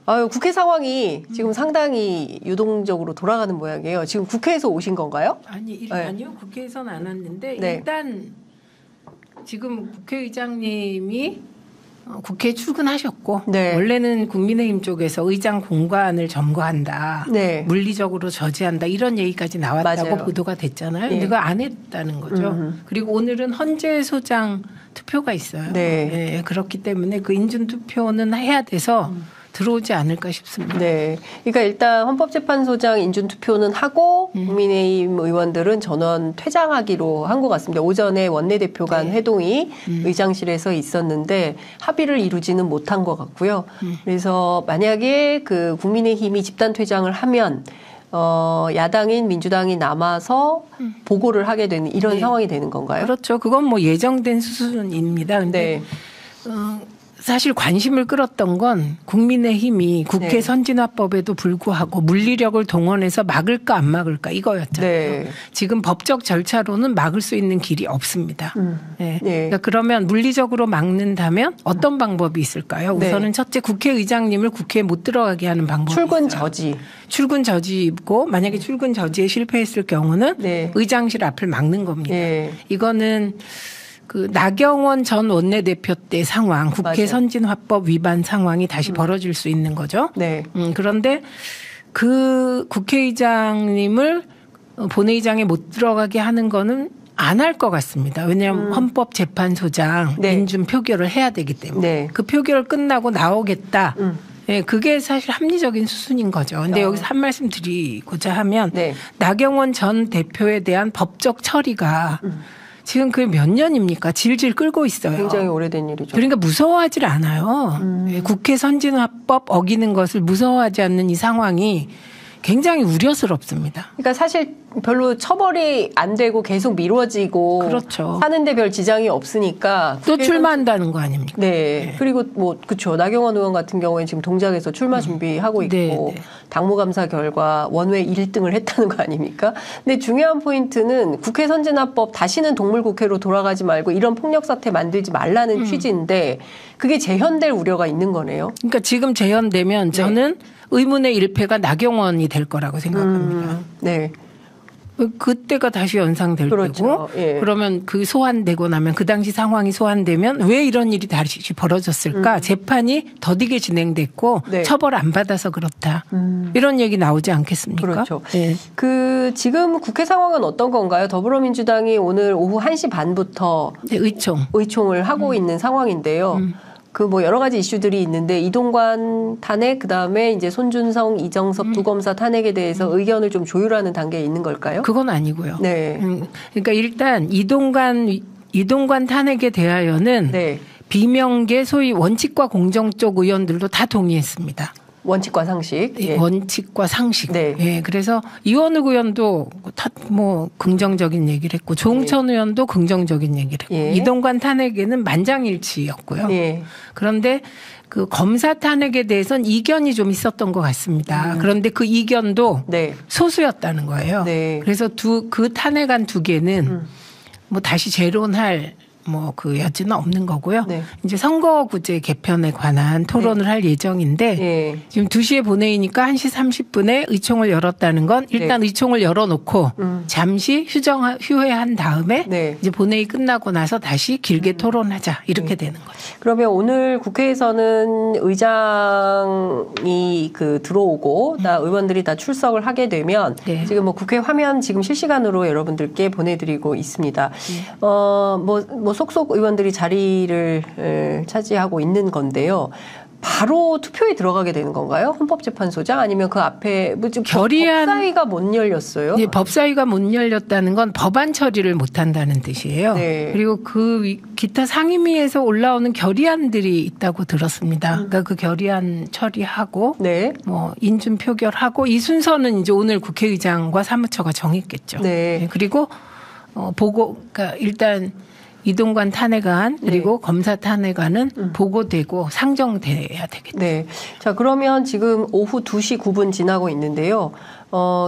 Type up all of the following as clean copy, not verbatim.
아유, 국회 상황이 지금 상당히 유동적으로 돌아가는 모양이에요. 지금 국회에서 오신 건가요? 아니요. 국회에서는 안 왔는데 네. 일단 지금 국회의장님이 국회에 출근하셨고 네. 원래는 국민의힘 쪽에서 의장 공관을 점거한다. 네. 물리적으로 저지한다. 이런 얘기까지 나왔다고 맞아요. 보도가 됐잖아요. 근데 예. 그거 안 했다는 거죠. 그리고 오늘은 헌재 소장 투표가 있어요. 네. 예, 그렇기 때문에 그 인준 투표는 해야 돼서 들어오지 않을까 싶습니다. 네. 그러니까 일단 헌법재판소장 인준 투표는 하고 국민의힘 의원들은 전원 퇴장하기로 한 것 같습니다. 오전에 원내대표 간 네. 회동이 의장실에서 있었는데 합의를 이루지는 못한 것 같고요. 그래서 만약에 그 국민의힘이 집단 퇴장을 하면 야당인 민주당이 남아서 보고를 하게 되는 이런 네. 상황이 되는 건가요? 그렇죠. 그건 뭐 예정된 수순입니다. 근데 네. 사실 관심을 끌었던 건 국민의힘이 국회 네. 선진화법에도 불구하고 물리력을 동원해서 막을까 안 막을까 이거였잖아요. 네. 지금 법적 절차로는 막을 수 있는 길이 없습니다. 네. 네. 그러니까 그러면 물리적으로 막는다면 어떤 방법이 있을까요? 네. 우선은 첫째 국회의장님을 국회에 못 들어가게 하는 방법이 출근 있어요. 저지. 출근 저지고 만약에 출근 저지에 실패했을 경우는 네. 의장실 앞을 막는 겁니다. 네. 이거는 그 나경원 전 원내대표 때 상황, 국회 맞아요. 선진화법 위반 상황이 다시 벌어질 수 있는 거죠. 네. 그런데 그 국회의장님을 본회의장에 못 들어가게 하는 거는 안 할 것 같습니다. 왜냐하면 헌법재판소장 네. 인준 표결을 해야 되기 때문에 네. 그 표결 끝나고 나오겠다. 네, 그게 사실 합리적인 수순인 거죠. 근데 여기서 한 말씀 드리고자 하면 네. 나경원 전 대표에 대한 법적 처리가 지금 그게 몇 년입니까? 질질 끌고 있어요. 굉장히 오래된 일이죠. 그러니까 무서워하질 않아요. 국회 선진화법 어기는 것을 무서워하지 않는 이 상황이 굉장히 우려스럽습니다. 그러니까 사실 별로 처벌이 안 되고 계속 미뤄지고 그렇죠. 하는데 별 지장이 없으니까 또 출마한다는 거 아닙니까? 네. 그리고 뭐 그렇죠. 나경원 의원 같은 경우에는 지금 동작에서 출마 준비하고 있고 네. 당무감사 결과 원외 1등을 했다는 거 아닙니까? 근데 중요한 포인트는 국회 선진화법 다시는 동물국회로 돌아가지 말고 이런 폭력 사태 만들지 말라는 취지인데 그게 재현될 우려가 있는 거네요. 그러니까 지금 재현되면 저는 의문의 일패가 나경원이 될 거라고 생각합니다. 네. 그때가 다시 연상될 그렇죠. 때고 예. 그러면 그 소환되고 나면 그 당시 상황이 소환되면 왜 이런 일이 다시 벌어졌을까? 재판이 더디게 진행됐고 네. 처벌 안 받아서 그렇다. 이런 얘기 나오지 않겠습니까? 그렇죠. 예. 그 지금 국회 상황은 어떤 건가요? 더불어민주당이 오늘 오후 1시 반부터 네, 의총을 하고 있는 상황인데요. 그 뭐 여러 가지 이슈들이 있는데 이동관 탄핵 그다음에 이제 손준성, 이정섭 두 검사 탄핵에 대해서 의견을 좀 조율하는 단계에 있는 걸까요? 그건 아니고요. 네. 그러니까 일단 이동관 탄핵에 대하여는 네. 비명계 소위 원칙과 공정 쪽 의원들도 다 동의했습니다. 원칙과 상식. 예. 원칙과 상식. 네. 예, 그래서 이원욱 의원도 다 뭐 긍정적인 얘기를 했고 조응천 의원도 긍정적인 얘기를 했고 예. 이동관 탄핵에는 만장일치였고요. 예. 그런데 그 검사 탄핵에 대해서는 이견이 좀 있었던 것 같습니다. 그런데 그 이견도 네. 소수였다는 거예요. 네. 그래서 그 탄핵안 두 개는 뭐 다시 재론할 뭐 그 여지는 없는 거고요. 네. 이제 선거구제 개편에 관한 토론을 할 예정인데 예. 지금 2시에 본회의니까 1시 30분에 의총을 열었다는 건 일단 의총을 열어놓고 잠시 휴회한 다음에 네. 이제 본회의 끝나고 나서 다시 길게 토론하자 이렇게 되는 거죠. 그러면 오늘 국회에서는 의장이 들어오고 다 의원들이 다 출석을 하게 되면 네. 지금 뭐 국회 화면 지금 실시간으로 여러분들께 보내드리고 있습니다. 뭐 속속 의원들이 자리를 차지하고 있는 건데요. 바로 투표에 들어가게 되는 건가요? 헌법재판소장 아니면 그 앞에 뭐 지금 법사위가 못 열렸어요? 네, 법사위가 못 열렸다는 건 법안 처리를 못 한다는 뜻이에요. 네. 그리고 그 기타 상임위에서 올라오는 결의안들이 있다고 들었습니다. 그러니까 그 결의안 처리하고 네. 뭐 인준 표결하고 이 순서는 이제 오늘 국회의장과 사무처가 정했겠죠. 네. 그리고 그러니까 일단 이동관 탄핵안 그리고 검사 탄핵안은 보고되고 상정돼야 되겠죠. 네. 자, 그러면 지금 오후 2시 9분 지나고 있는데요.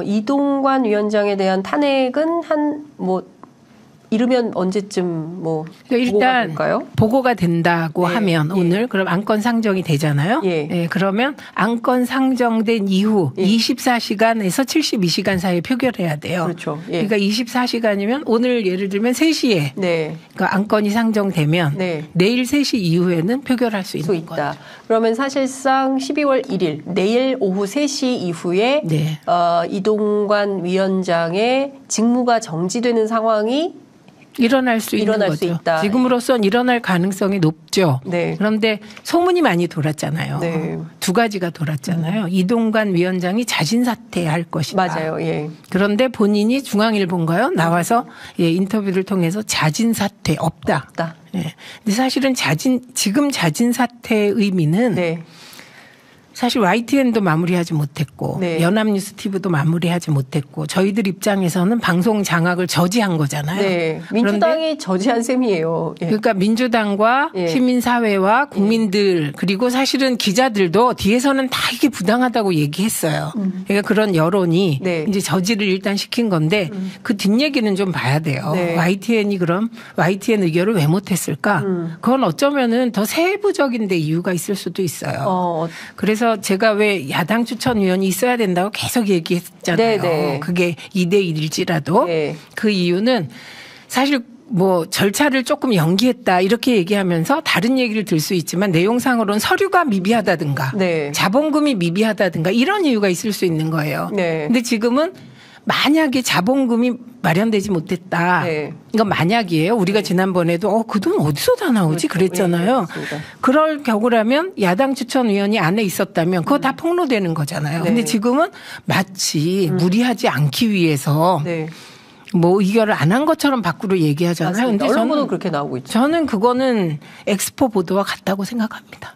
이동관 위원장에 대한 탄핵은 이르면 언제쯤 뭐 그러니까 보고가 일단 될까요? 보고가 된다고 네. 하면 오늘 그럼 안건 상정이 되잖아요. 예. 그러면 안건 상정된 이후 예. 24시간에서 72시간 사이에 표결해야 돼요. 그렇죠. 예. 그러니까 24시간이면 오늘 예를 들면 3시에 네. 그러니까 안건이 상정되면 네. 내일 3시 이후에는 표결할 수 있는 거죠. 있다. 그러면 사실상 12월 1일 내일 오후 3시 이후에 네. 이동관 위원장의 직무가 정지되는 상황이 일어날 수 있는 일어날 거죠. 수 있다. 지금으로선 일어날 가능성이 높죠. 네. 그런데 소문이 많이 돌았잖아요. 네. 두 가지가 돌았잖아요. 이동관 위원장이 자진 사퇴할 것이다. 맞아요. 예. 그런데 본인이 중앙일보인가요? 나와서 인터뷰를 통해서 자진 사퇴 없다. 없다. 예. 근데 사실은 지금 자진 사퇴의 의미는 네. 사실 YTN도 마무리하지 못했고 네. 연합뉴스 TV도 마무리하지 못했고 저희들 입장에서는 방송 장악을 저지한 거잖아요. 네. 민주당이 저지한 셈이에요. 예. 그러니까 민주당과 예. 시민사회와 국민들 그리고 사실은 기자들도 뒤에서는 다 이게 부당하다고 얘기했어요. 그러니까 그런 여론이 네. 이제 저지를 일단 시킨 건데 그 뒷얘기는 좀 봐야 돼요. 네. YTN이 그럼 YTN 의결을 왜 못했을까? 그건 어쩌면은 더 세부적인데 이유가 있을 수도 있어요. 그래서 제가 왜 야당 추천위원이 있어야 된다고 계속 얘기했잖아요. 네네. 그게 2대1일지라도 네. 그 이유는 사실 뭐 절차를 조금 연기했다 이렇게 얘기하면서 다른 얘기를 들 수 있지만 내용상으로는 서류가 미비하다든가 네. 자본금이 미비하다든가 이런 이유가 있을 수 있는 거예요. 네. 근데 지금은 만약에 자본금이 마련되지 못했다. 네. 이건 만약이에요. 우리가 지난번에도 그 돈 어디서 다 나오지 그렇죠. 그랬잖아요. 네, 그럴 경우라면 야당 추천위원이 안에 있었다면 그거 다 폭로되는 거잖아요. 네. 근데 지금은 마치 무리하지 않기 위해서 네. 뭐 의결을 안 한 것처럼 밖으로 얘기하잖아요. 맞습니다. 근데 언론 보도 저는 그렇게 나오고 있죠. 저는 그거는 엑스포 보도와 같다고 생각합니다.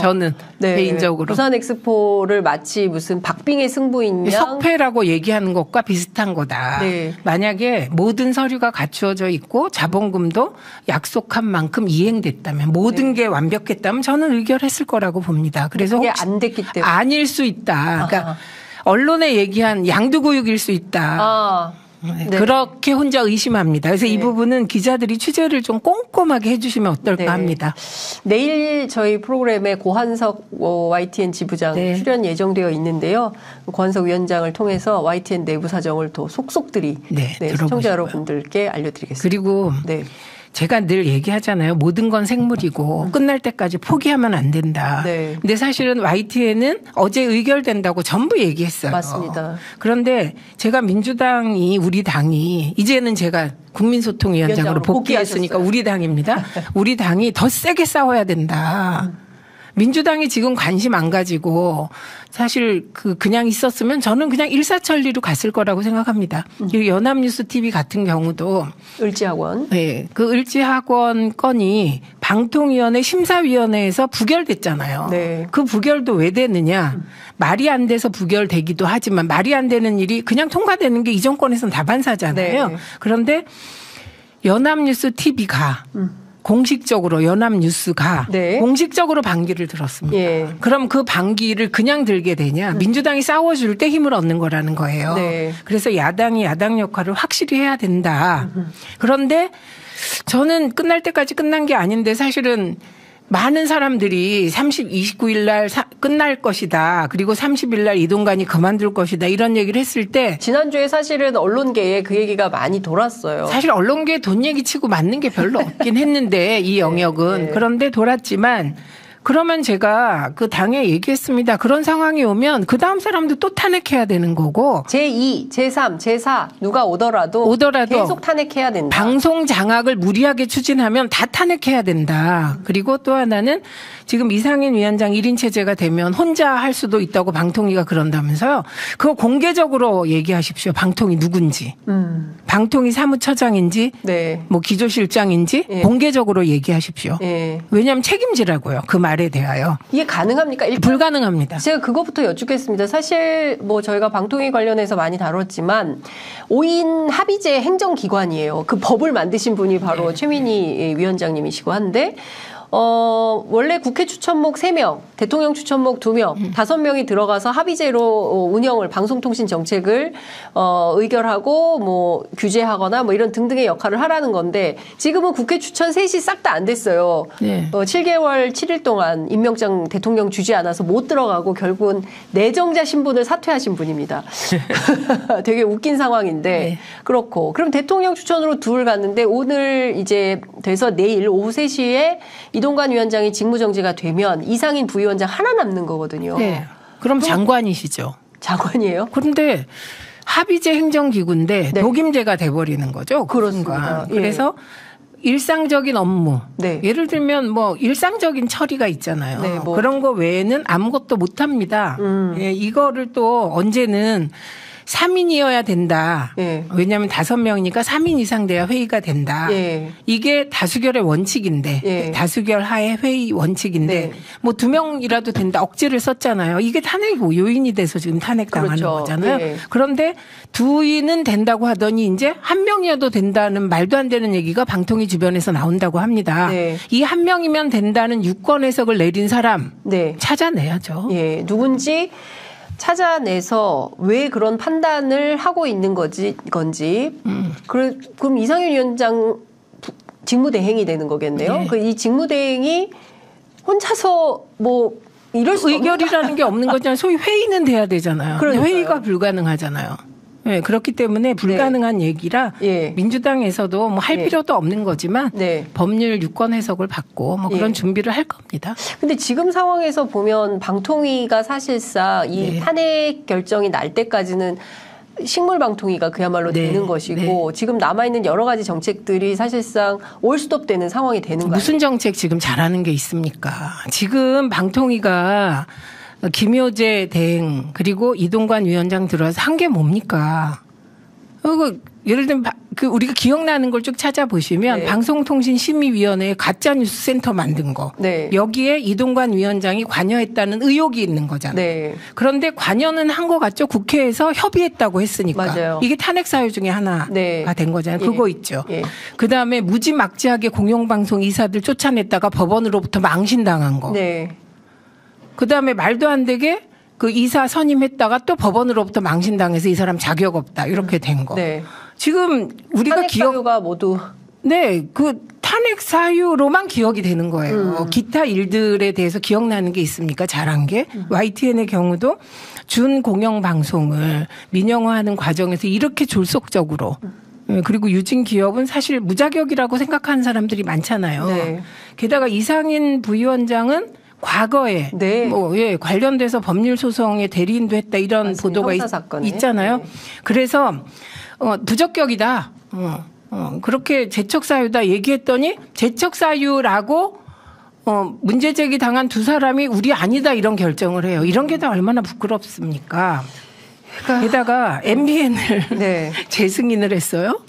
저는 네. 개인적으로. 부산 엑스포를 마치 무슨 박빙의 승부인 양 석패라고 얘기하는 것과 비슷한 거다. 네. 만약에 모든 서류가 갖추어져 있고 자본금도 약속한 만큼 이행됐다면 모든 게 완벽했다면 저는 의결했을 거라고 봅니다. 그래서 그게 혹시 안 됐기 때문에 아닐 수 있다. 그러니까 아하. 언론에 얘기한 양두구육일 수 있다. 네. 그렇게 혼자 의심합니다. 그래서 이 부분은 기자들이 취재를 좀 꼼꼼하게 해주시면 어떨까 네. 합니다. 내일 저희 프로그램에 고한석 YTN 지부장 네. 출연 예정되어 있는데요. 고한석 위원장을 통해서 YTN 내부 사정을 더 속속들이 네, 시청자 들어보시고요. 여러분들께 알려드리겠습니다. 그리고 네. 제가 늘 얘기하잖아요. 모든 건 생물이고 끝날 때까지 포기하면 안 된다. 네. 근데 사실은 YTN은 어제 의결된다고 전부 얘기했어요. 맞습니다. 그런데 제가 민주당이 우리 당이 이제는 제가 국민소통위원장으로 위원장으로 복귀했으니까 복귀하셨어요. 우리 당입니다. 우리 당이 더 세게 싸워야 된다. 민주당이 지금 관심 안 가지고 사실 그냥 있었으면 저는 그냥 일사천리로 갔을 거라고 생각합니다. 그리고 연합뉴스 TV 같은 경우도 을지학원. 네, 그 을지학원 건이 방통위원회 심사위원회에서 부결됐잖아요. 네. 그 부결도 왜 되느냐? 말이 안 돼서 부결되기도 하지만 말이 안 되는 일이 그냥 통과되는 게 이 정권에서는 다반사잖아요. 네. 그런데 연합뉴스 TV가 공식적으로 연합뉴스가 네. 공식적으로 반기를 들었습니다. 예. 그럼 그 반기를 그냥 들게 되냐? 민주당이 싸워줄 때 힘을 얻는 거라는 거예요. 네. 그래서 야당이 야당 역할을 확실히 해야 된다. 그런데 저는 끝날 때까지 끝난 게 아닌데 사실은 많은 사람들이 29일 날 끝날 것이다. 그리고 30일 날 이동관이 그만둘 것이다. 이런 얘기를 했을 때 지난주에 사실은 언론계에 그 얘기가 많이 돌았어요. 사실 언론계에 돈 얘기 치고 맞는 게 별로 없긴 했는데 이 영역은. 네. 그런데 돌았지만 그러면 제가 그 당에 얘기했습니다. 그런 상황이 오면 그 다음 사람도 또 탄핵해야 되는 거고 제2, 제3, 제4 누가 오더라도 계속 탄핵해야 된다. 방송 장악을 무리하게 추진하면 다 탄핵해야 된다. 그리고 또 하나는 지금 이상인 위원장 1인 체제가 되면 혼자 할 수도 있다고 방통위가 그런다면서요. 그거 공개적으로 얘기하십시오. 방통위 누군지. 방통위 사무처장인지 네. 뭐 기조실장인지 예. 공개적으로 얘기하십시오. 예. 왜냐하면 책임지라고요. 그 말에 대하여. 이게 가능합니까? 불가능합니다. 제가 그것부터 여쭙겠습니다. 사실 뭐 저희가 방통위 관련해서 많이 다뤘지만 5인 합의제 행정기관이에요. 그 법을 만드신 분이 바로 최민희 위원장님이시고 한데 원래 국회 추천목 3명, 대통령 추천목 2명, 5명이 들어가서 합의제로 운영을, 방송통신 정책을, 의결하고, 뭐, 규제하거나 뭐 이런 등등의 역할을 하라는 건데, 지금은 국회 추천 셋이 싹 다 안 됐어요. 네. 7개월 7일 동안 임명장 대통령 주지 않아서 못 들어가고 결국은 내정자 신분을 사퇴하신 분입니다. 되게 웃긴 상황인데, 네. 그렇고. 그럼 대통령 추천으로 둘 갔는데, 오늘 이제 돼서 내일 오후 3시에 이동관 위원장이 직무정지가 되면 이상인 부위원장 하나 남는 거거든요. 네. 그럼 장관이시죠. 장관이에요? 그런데 합의제 행정기구인데 네. 독임제가 돼버리는 거죠. 그렇습니다. 그래서 일상적인 업무. 네. 예를 들면 뭐 일상적인 처리가 있잖아요. 네, 뭐. 그런 거 외에는 아무것도 못합니다. 예, 이거를 또 언제는 3인이어야 된다. 예. 왜냐하면 5명이니까 3인 이상 돼야 회의가 된다. 예. 이게 다수결의 원칙인데 예. 다수결 하에 회의 원칙인데 네. 뭐 2명이라도 된다. 억지를 썼잖아요. 이게 탄핵이고 요인이 돼서 지금 탄핵당하는 그렇죠. 거잖아요. 예. 그런데 2인은 된다고 하더니 이제 1명이어도 된다는 말도 안 되는 얘기가 방통위 주변에서 나온다고 합니다. 네. 이 1명이면 된다는 유권 해석을 내린 사람 네. 찾아내야죠. 예. 누군지 찾아내서 왜 그런 판단을 하고 있는 건지. 그럼 이상윤 위원장 직무대행이 되는 거겠네요. 네. 이 직무대행이 혼자서 뭐 이럴 수 의결이라는 게 없는 거잖아요. 소위 회의는 돼야 되잖아요. 회의가 불가능하잖아요. 네, 그렇기 때문에 불가능한 네. 얘기라 예. 민주당에서도 뭐 할 필요도 없는 거지만 네. 법률 유권 해석을 받고 뭐 그런 준비를 할 겁니다. 근데 지금 상황에서 보면 방통위가 사실상 이 네. 탄핵 결정이 날 때까지는 식물방통위가 그야말로 네. 되는 것이고 네. 지금 남아있는 여러 가지 정책들이 사실상 올스톱되는 상황이 되는 거예요. 무슨 정책 지금 잘하는 게 있습니까? 지금 방통위가 김효재 대행 그리고 이동관 위원장 들어와서 한 게 뭡니까? 예를 들면 우리가 기억나는 걸 쭉 찾아보시면 네. 방송통신심의위원회 가짜뉴스 센터 만든 거 네. 여기에 이동관 위원장이 관여했다는 의혹이 있는 거잖아요. 네. 그런데 관여는 한 거 같죠. 국회에서 협의했다고 했으니까. 맞아요. 이게 탄핵 사유 중에 하나가 네. 된 거잖아요. 그거 있죠. 그다음에 무지막지하게 공영방송 이사들 쫓아냈다가 법원으로부터 망신당한 거. 네. 그다음에 말도 안 되게 그 이사 선임했다가 또 법원으로부터 망신당해서 이 사람 자격 없다 이렇게 된 거. 네. 지금 우리가 탄핵 사유가 모두 네, 그 탄핵 사유로만 기억이 되는 거예요. 기타 일들에 대해서 기억나는 게 있습니까? 잘한 게 YTN의 경우도 준 공영 방송을 민영화하는 과정에서 이렇게 졸속적으로 그리고 유진 기업은 사실 무자격이라고 생각하는 사람들이 많잖아요. 네. 게다가 이상인 부위원장은 과거에 네. 뭐 관련돼서 법률 소송의 대리인도 했다 이런 맞습니다. 보도가 있잖아요. 네. 그래서 부적격이다. 그렇게 재척 사유다 얘기했더니 재척 사유라고 문제 제기 당한 2사람이 우리 아니다 이런 결정을 해요. 이런 게 다 얼마나 부끄럽습니까? 게다가 MBN을 네. 재승인을 했어요.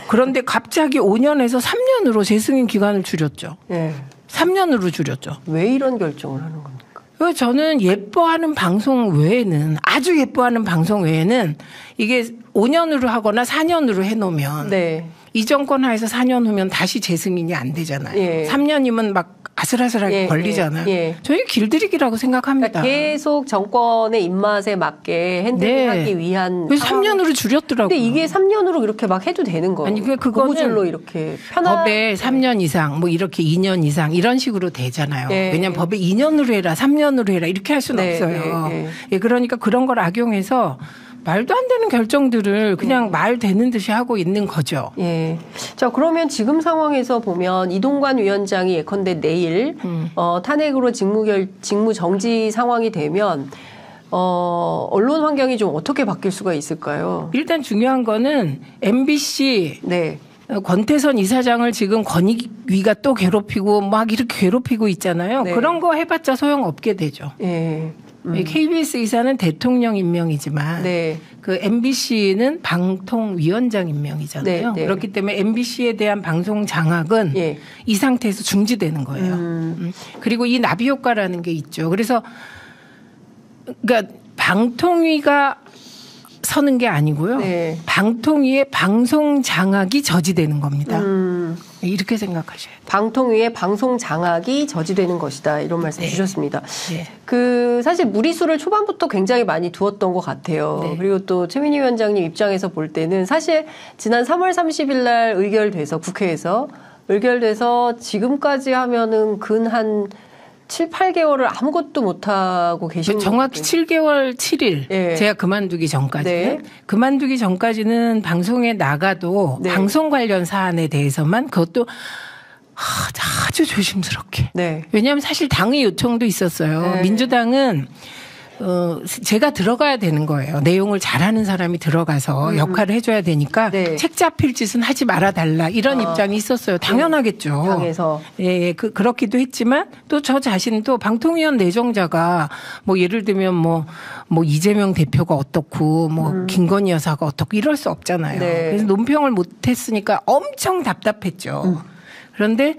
그런데 갑자기 5년에서 3년으로 재승인 기간을 줄였죠. 네. 3년으로 줄였죠. 왜 이런 결정을 하는 겁니까? 저는 예뻐하는 방송 외에는 아주 예뻐하는 방송 외에는 이게 5년으로 하거나 4년으로 해놓으면 네. 이 정권 하에서 4년 후면 다시 재승인이 안 되잖아요. 예. 3년이면 막 아슬아슬하게 걸리잖아요. 예. 저희 길들이기라고 생각합니다. 그러니까 계속 정권의 입맛에 맞게 핸들링하기 네. 위한. 그래서 3년으로 줄였더라고요. 근데 이게 3년으로 이렇게 막 해도 되는 거예요. 아니 그거는 고무줄로 이렇게 편한. 법에 3년 이상, 뭐 이렇게 2년 이상 이런 식으로 되잖아요. 네. 왜냐하면 법에 2년으로 해라, 3년으로 해라 이렇게 할 수는 네. 없어요. 네. 예, 그러니까 그런 걸 악용해서. 말도 안 되는 결정들을 그냥 말 되는 듯이 하고 있는 거죠. 예. 자, 그러면 지금 상황에서 보면 이동관 위원장이 예컨대 내일 탄핵으로 직무 정지 상황이 되면 언론 환경이 좀 어떻게 바뀔 수가 있을까요? 일단 중요한 거는 MBC 네. 권태선 이사장을 지금 권익위가 또 괴롭히고 막 이렇게 괴롭히고 있잖아요. 네. 그런 거 해봤자 소용없게 되죠. 예. KBS 이사는 대통령 임명이지만 네. 그 MBC는 방통위원장 임명이잖아요. 네, 네. 그렇기 때문에 MBC에 대한 방송 장악은 네. 이 상태에서 중지되는 거예요. 그리고 이 나비 효과라는 게 있죠. 그래서 그러니까 방통위가 서는 게 아니고요. 네. 방통위의 방송 장악이 저지되는 겁니다. 이렇게 생각하셔야 돼요. 방통위의 방송 장악이 저지되는 것이다. 이런 말씀 네. 주셨습니다. 네. 사실 무리수를 초반부터 굉장히 많이 두었던 것 같아요. 네. 그리고 또 최민희 위원장님 입장에서 볼 때는 사실 지난 3월 30일 날 의결돼서 국회에서 의결돼서 지금까지 하면은 근 한 7, 8개월을 아무것도 못하고 계신 정확히 7개월 7일 네. 제가 그만두기 전까지는 네. 그만두기 전까지는 방송에 나가도 네. 방송 관련 사안에 대해서만 그것도 아주 조심스럽게. 네. 왜냐하면 사실 당의 요청도 있었어요. 네. 민주당은 제가 들어가야 되는 거예요. 내용을 잘하는 사람이 들어가서 역할을 해줘야 되니까 네. 책 잡힐 짓은 하지 말아달라 이런 입장이 있었어요. 당연하겠죠. 당에서. 예, 그렇기도 했지만 또 저 자신도 방통위원 내정자가 뭐 예를 들면 뭐 이재명 대표가 어떻고 뭐 김건희 여사가 어떻고 이럴 수 없잖아요. 네. 그래서 논평을 못했으니까 엄청 답답했죠. 그런데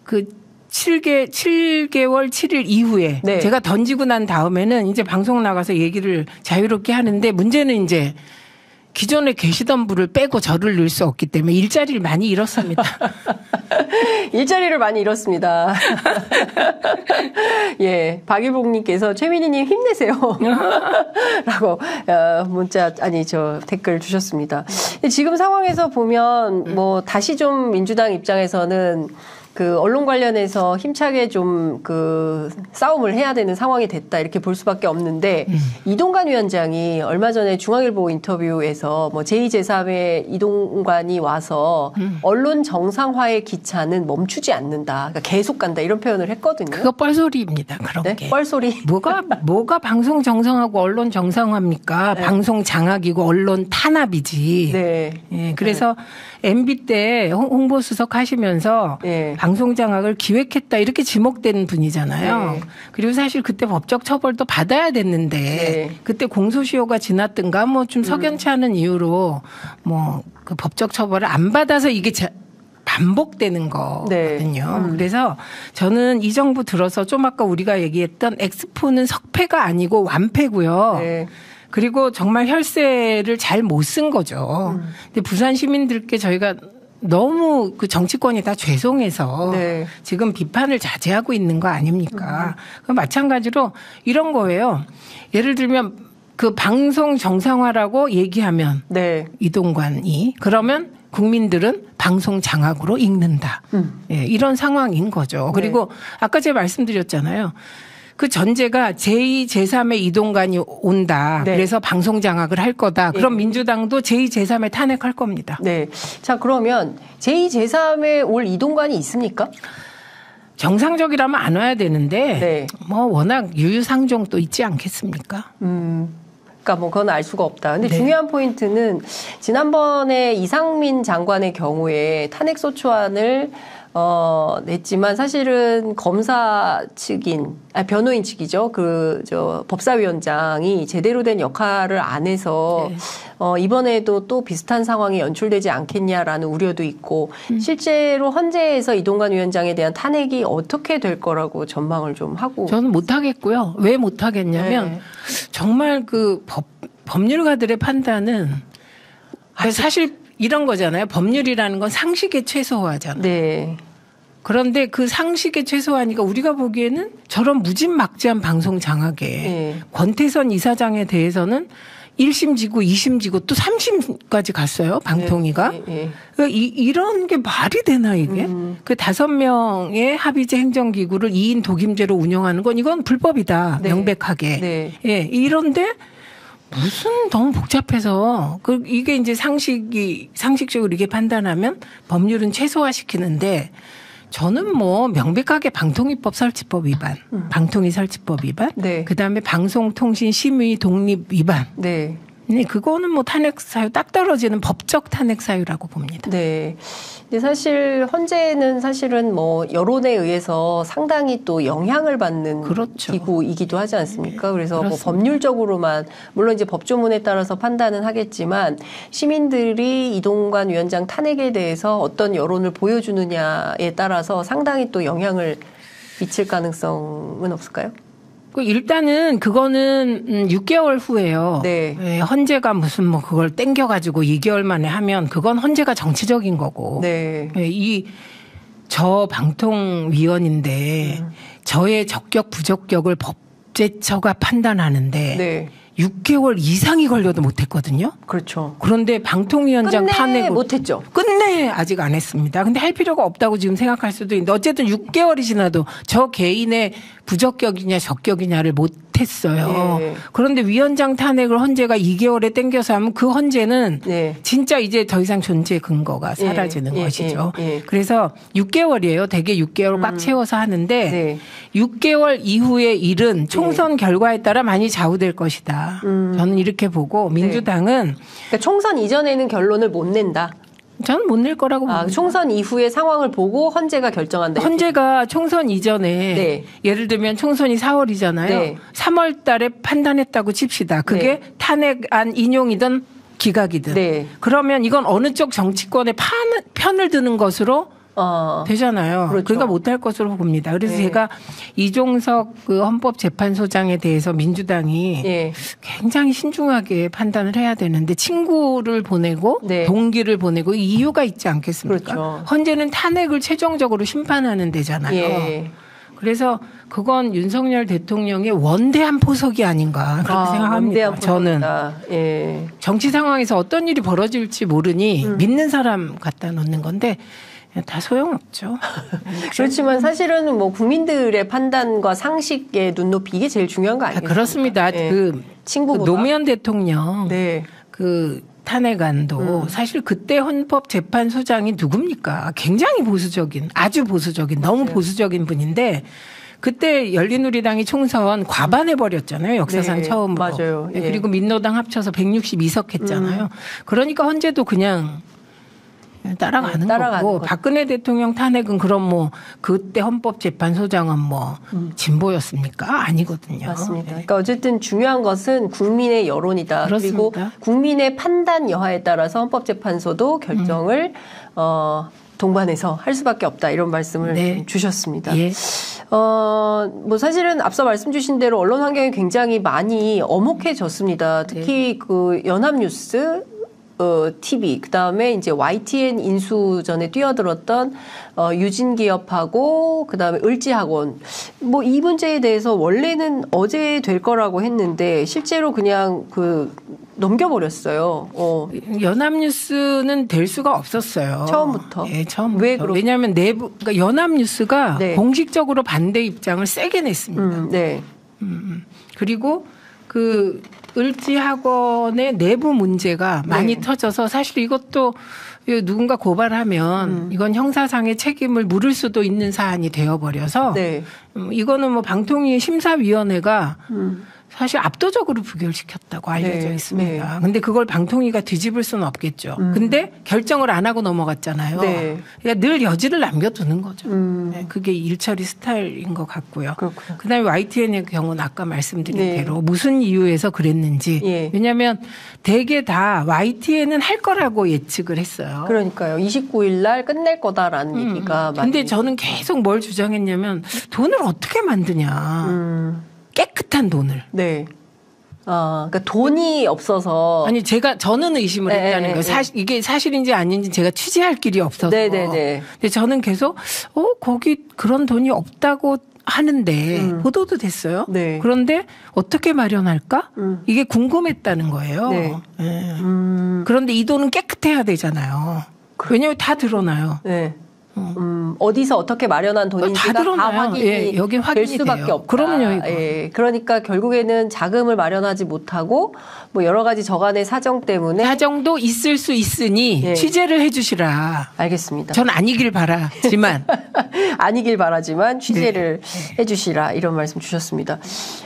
그 7개월 7일 이후에 네. 제가 던지고 난 다음에는 이제 방송 나가서 얘기를 자유롭게 하는데 문제는 이제 기존에 계시던 분을 빼고 저를 넣을 수 없기 때문에 일자리를 많이 잃었습니다. 일자리를 많이 잃었습니다. 예, 박일복님께서 최민희님 힘내세요. 라고 문자 댓글 주셨습니다. 근데 지금 상황에서 보면 뭐 다시 좀 민주당 입장에서는 그 언론 관련해서 힘차게 좀 그 싸움을 해야 되는 상황이 됐다 이렇게 볼 수밖에 없는데 이동관 위원장이 얼마 전에 중앙일보 인터뷰에서 뭐 제2, 제3의 이동관이 와서 언론 정상화의 기차는 멈추지 않는다. 그러니까 계속 간다 이런 표현을 했거든요. 그거 뻘소리입니다. 그런 네? 게. 뻘소리. 뭐가 방송 정상하고 언론 정상화입니까? 네. 방송 장악이고 언론 탄압이지. 네. 예, 그래서 MB 때 홍보수석 하시면서 네. 방송 장악을 기획했다 이렇게 지목된 분이잖아요. 네. 그리고 사실 그때 법적 처벌도 받아야 됐는데 네. 그때 공소시효가 지났든가 뭐 좀 석연치 않은 이유로 뭐 그 법적 처벌을 안 받아서 이게 반복되는 거거든요. 네. 그래서 저는 이 정부 들어서 좀 아까 우리가 얘기했던 엑스포는 석패가 아니고 완패고요. 네. 그리고 정말 혈세를 잘 못 쓴 거죠. 근데 부산 시민들께 저희가 너무 그 정치권이 다 죄송해서 네. 지금 비판을 자제하고 있는 거 아닙니까? 마찬가지로 이런 거예요. 예를 들면 그 방송 정상화라고 얘기하면 네. 이동관이 그러면 국민들은 방송 장악으로 읽는다. 예, 이런 상황인 거죠. 그리고 아까 제가 말씀드렸잖아요. 그 전제가 제2, 제3의 이동관이 온다. 네. 그래서 방송 장악을 할 거다. 그럼 네. 민주당도 제2, 제3의 탄핵할 겁니다. 네. 자, 그러면 제2, 제3의 올 이동관이 있습니까? 정상적이라면 안 와야 되는데 네. 뭐 워낙 유유상종도 있지 않겠습니까? 그러니까 뭐 그건 알 수가 없다. 근데 네. 중요한 포인트는 지난번에 이상민 장관의 경우에 탄핵소추안을 냈지만 사실은 검사 측인, 변호인 측이죠. 법사위원장이 제대로 된 역할을 안 해서 네. 이번에도 또 비슷한 상황이 연출되지 않겠냐라는 우려도 있고 실제로 헌재에서 이동관 위원장에 대한 탄핵이 어떻게 될 거라고 전망을 좀 하고. 저는 못 하겠고요. 왜 못 하겠냐면 네. 정말 그 법률가들의 판단은 사실 이런 거잖아요. 법률이라는 건 상식에 최소화잖아요. 네. 그런데 그 상식에 최소화니까 우리가 보기에는 저런 무진막지한 방송 장악에 네. 권태선 이사장에 대해서는 1심 지고 2심 지고 또 3심까지 갔어요. 방통위가. 네. 네. 그러니까 이런 게 말이 되나 이게. 그 5명의 합의제 행정기구를 2인 독임제로 운영하는 건 이건 불법이다. 네. 명백하게. 네. 예, 이런데 무슨 너무 복잡해서 이게 이제 상식적으로 이게 판단하면 법률은 최소화시키는데 저는 뭐 명백하게 방통위법 설치법 위반, 방통위 설치법 위반, 네. 그다음에 방송통신 심의 독립 위반. 네. 네, 그거는 뭐 탄핵 사유 딱 떨어지는 법적 탄핵 사유라고 봅니다. 네. 근데 사실 헌재는 사실은 뭐 여론에 의해서 상당히 또 영향을 받는 그렇죠. 기구이기도 하지 않습니까? 그래서 뭐 그렇습니다. 법률적으로만 물론 이제 법조문에 따라서 판단은 하겠지만 시민들이 이동관 위원장 탄핵에 대해서 어떤 여론을 보여주느냐에 따라서 상당히 또 영향을 미칠 가능성은 없을까요? 일단은 그거는 6개월 후에요. 네. 예, 헌재가 무슨 뭐 그걸 땡겨가지고 2개월 만에 하면 그건 헌재가 정치적인 거고. 네. 예, 저 방통위원인데 저의 적격 부적격을 법제처가 판단하는데 네. 6개월 이상이 걸려도 못했거든요. 그렇죠. 그런데 방통위원장 탄핵을 못했죠. 끝내 아직 안 했습니다. 근데 할 필요가 없다고 지금 생각할 수도 있는데 어쨌든 6개월이 지나도 저 개인의 부적격이냐 적격이냐를 못했어요. 네. 그런데 위원장 탄핵을 헌재가 2개월에 땡겨서 하면 그 헌재는 네. 진짜 이제 더 이상 존재 근거가 사라지는 것이죠. 그래서 6개월이에요. 대개 6개월 꽉 채워서 하는데 6개월 이후의 일은 총선 결과에 따라 많이 좌우될 것이다. 저는 이렇게 보고 민주당은 그러니까 총선 이전에는 결론을 못 낸다. 저는 못 낼 거라고 봅니다. 총선 이후의 상황을 보고 헌재가 결정한다. 헌재가 총선 이전에 예를 들면 총선이 4월이잖아요. 3월 달에 판단했다고 칩시다. 그게 탄핵안 인용이든 기각이든. 그러면 이건 어느 쪽 정치권의 편을 드는 것으로 되잖아요. 그렇죠. 그러니까 못할 것으로 봅니다. 그래서 제가 이종석 그 헌법재판소장에 대해서 민주당이 굉장히 신중하게 판단을 해야 되는데 친구를 보내고 동기를 보내고 이유가 있지 않겠습니까? 그렇죠. 헌재는 탄핵을 최종적으로 심판하는 데잖아요. 그래서 그건 윤석열 대통령의 원대한 포석이 아닌가 그렇게 생각합니다. 저는 정치 상황에서 어떤 일이 벌어질지 모르니 믿는 사람 갖다 놓는 건데 다 소용없죠. 그렇지만 사실은 뭐 국민들의 판단과 상식의 눈높이 이게 제일 중요한 거 아니겠습니까? 그렇습니다. 그 친구보다. 노무현 대통령 그 탄핵안도 사실 그때 헌법재판소장이 누굽니까? 굉장히 보수적인, 아주 보수적인, 너무 보수적인 분인데 그때 열린우리당이 총선 과반해버렸잖아요. 역사상 처음으로. 맞아요. 그리고 민노당 합쳐서 162석 했잖아요. 그러니까 헌재도 그냥 따라가는 거고 박근혜 대통령 탄핵은 그럼 뭐 그때 헌법재판소장은 뭐 진보였습니까? 아니거든요. 맞습니다. 그러니까 어쨌든 중요한 것은 국민의 여론이다. 그렇습니다. 그리고 국민의 판단 여하에 따라서 헌법재판소도 결정을 동반해서 할 수밖에 없다. 이런 말씀을 주셨습니다. 뭐 사실은 앞서 말씀 주신 대로 언론 환경이 굉장히 많이 엄혹해졌습니다. 특히 그 연합뉴스 TV, 그 다음에 이제 YTN 인수 전에 뛰어들었던 유진기업하고 그 다음에 을지학원. 뭐 이 문제에 대해서 원래는 어제 될 거라고 했는데 실제로 그냥 넘겨버렸어요. 연합뉴스는 될 수가 없었어요. 처음부터. 처음부터. 왜 그렇게? 왜냐하면 그러니까 연합뉴스가 공식적으로 반대 입장을 세게 냈습니다. 그리고 그 을지학원의 내부 문제가 많이 터져서 사실 이것도 누군가 고발하면 이건 형사상의 책임을 물을 수도 있는 사안이 되어버려서 이거는 뭐 방통위 심사위원회가 사실 압도적으로 부결시켰다고 알려져 있습니다. 근데 그걸 방통위가 뒤집을 수는 없겠죠. 근데 결정을 안 하고 넘어갔잖아요. 그러니까 늘 여지를 남겨두는 거죠. 그게 일처리 스타일인 것 같고요. 그다음에 YTN의 경우는 아까 말씀드린 대로 무슨 이유에서 그랬는지. 왜냐하면 대개 다 YTN은 할 거라고 예측을 했어요. 그러니까요. 29일 날 끝낼 거다라는 얘기가 많이. 근데 저는 계속 뭘 주장했냐면 돈을 어떻게 만드냐. 깨끗한 돈을. 그러니까 돈이 없어서. 아니, 저는 의심을 했다는 거예요. 이게 사실인지 아닌지 제가 취재할 길이 없어서. 근데 저는 계속, 거기 그런 돈이 없다고 하는데, 보도도 됐어요. 그런데 어떻게 마련할까? 이게 궁금했다는 거예요. 그런데 이 돈은 깨끗해야 되잖아요. 왜냐하면 다 드러나요. 어디서 어떻게 마련한 돈인지가 다 확인이 될 수밖에 없다. 그럼요. 그러니까 결국에는 자금을 마련하지 못하고 뭐 여러 가지 저간의 사정 때문에 사정도 있을 수 있으니 취재를 해주시라. 알겠습니다. 전 아니길 바라지만 아니길 바라지만 취재를 해주시라 이런 말씀 주셨습니다.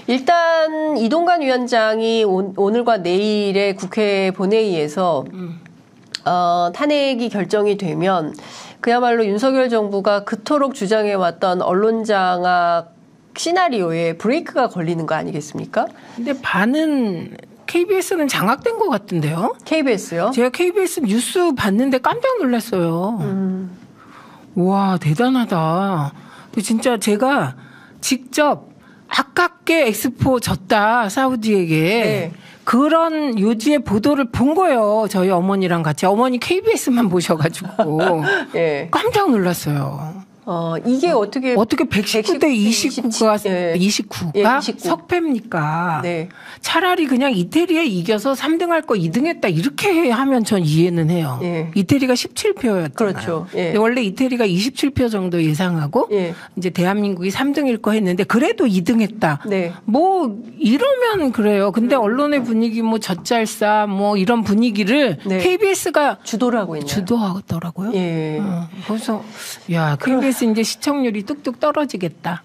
일단 이동관 위원장이 오늘과 내일의 국회 본회의에서 탄핵이 결정이 되면 그야말로 윤석열 정부가 그토록 주장해왔던 언론장악 시나리오에 브레이크가 걸리는 거 아니겠습니까? 근데 반은 KBS는 장악된 것 같은데요? KBS요? 제가 KBS 뉴스 봤는데 깜짝 놀랐어요. 와, 대단하다. 진짜 제가 직접 아깝게 엑스포 졌다, 사우디에게. 그런 요지의 보도를 본 거예요. 저희 어머니랑 같이. 어머니 KBS만 보셔가지고. 깜짝 놀랐어요. 이게 어떻게 119대 29가 예. 29가 29. 석패입니까? 네. 차라리 그냥 이태리에 이겨서 3등 할 거 2등 했다 이렇게 하면 전 이해는 해요. 예. 이태리가 17표였잖아요. 그렇죠. 예. 원래 이태리가 27표 정도 예상하고 예. 이제 대한민국이 3등일 거 했는데 그래도 2등 했다. 네. 뭐 이러면 그래요. 근데 언론의 분위기 뭐 젖잘싸 뭐 이런 분위기를 네. KBS가 주도를 하고 있네요. 주도하더라고요. 예. 그래서 야 KBS 이제 시청률이 뚝뚝 떨어지겠다.